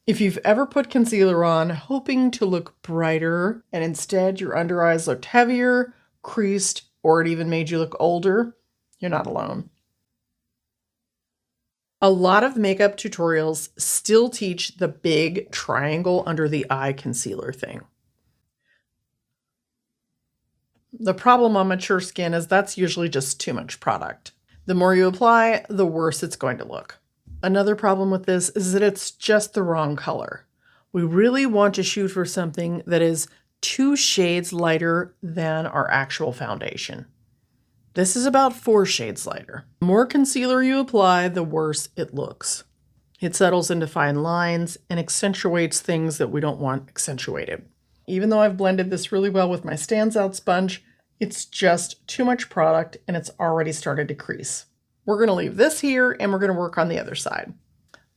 If you've ever put concealer on hoping to look brighter and instead your under eyes looked heavier, creased, or it even made you look older, you're not alone. A lot of makeup tutorials still teach the big triangle under the eye concealer thing. The problem on mature skin is that's usually just too much product. The more you apply, the worse it's going to look. Another problem with this is that it's just the wrong color. We really want to shoot for something that is 2 shades lighter than our actual foundation. This is about 4 shades lighter. The more concealer you apply, the worse it looks. It settles into fine lines and accentuates things that we don't want accentuated. Even though I've blended this really well with my Stands Out sponge, it's just too much product and it's already started to crease. We're going to leave this here and we're going to work on the other side.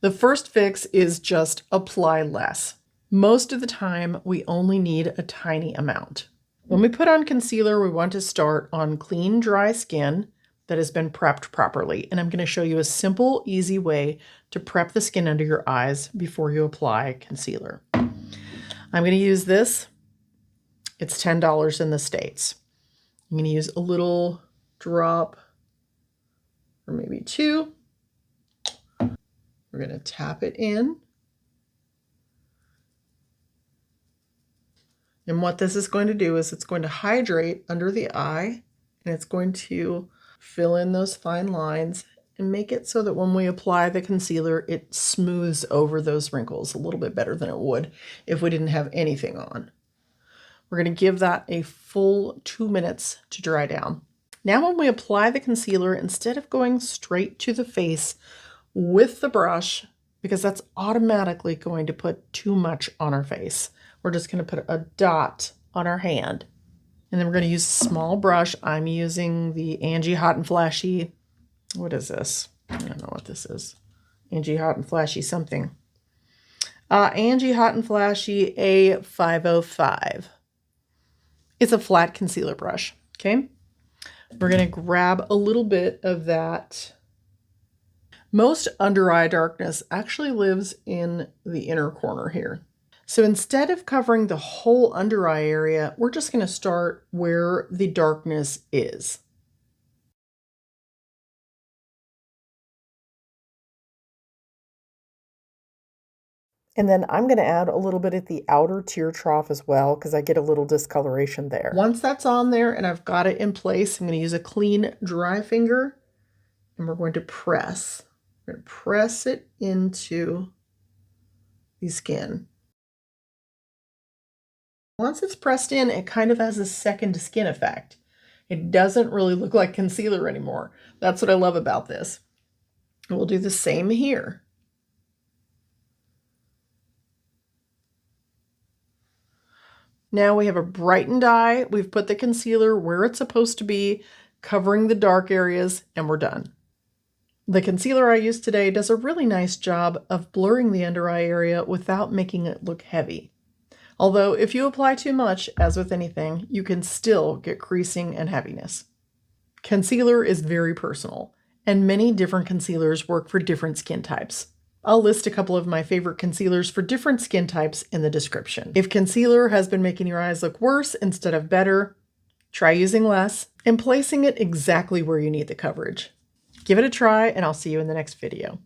The first fix is just apply less. Most of the time, we only need a tiny amount. When we put on concealer, we want to start on clean, dry skin that has been prepped properly. And I'm going to show you a simple, easy way to prep the skin under your eyes before you apply concealer. I'm going to use this. It's $10 in the States. I'm going to use a little drop, or maybe 2. We're going to tap it in. And what this is going to do is it's going to hydrate under the eye, and it's going to fill in those fine lines and make it so that when we apply the concealer, it smooths over those wrinkles a little bit better than it would if we didn't have anything on. We're going to give that a full 2 minutes to dry down. Now when we apply the concealer, instead of going straight to the face with the brush, because that's automatically going to put too much on our face, we're just going to put a dot on our hand. And then we're going to use a small brush. I'm using the Angie Hot and Flashy. What is this? I don't know what this is. Angie Hot and Flashy something. Angie Hot and Flashy A505. It's a flat concealer brush, okay? We're going to grab a little bit of that. Most under eye darkness actually lives in the inner corner here. So instead of covering the whole under eye area, we're just going to start where the darkness is. And then I'm going to add a little bit at the outer tear trough as well, because I get a little discoloration there. Once that's on there and I've got it in place, I'm going to use a clean, dry finger, and we're going to press. We're going to press it into the skin. Once it's pressed in, it kind of has a second skin effect. It doesn't really look like concealer anymore. That's what I love about this. And we'll do the same here. Now we have a brightened eye. We've put the concealer where it's supposed to be, covering the dark areas, and we're done. The concealer I used today does a really nice job of blurring the under eye area without making it look heavy. Although if you apply too much, as with anything, you can still get creasing and heaviness. Concealer is very personal, and many different concealers work for different skin types. I'll list a couple of my favorite concealers for different skin types in the description. If concealer has been making your eyes look worse instead of better, try using less and placing it exactly where you need the coverage. Give it a try, and I'll see you in the next video.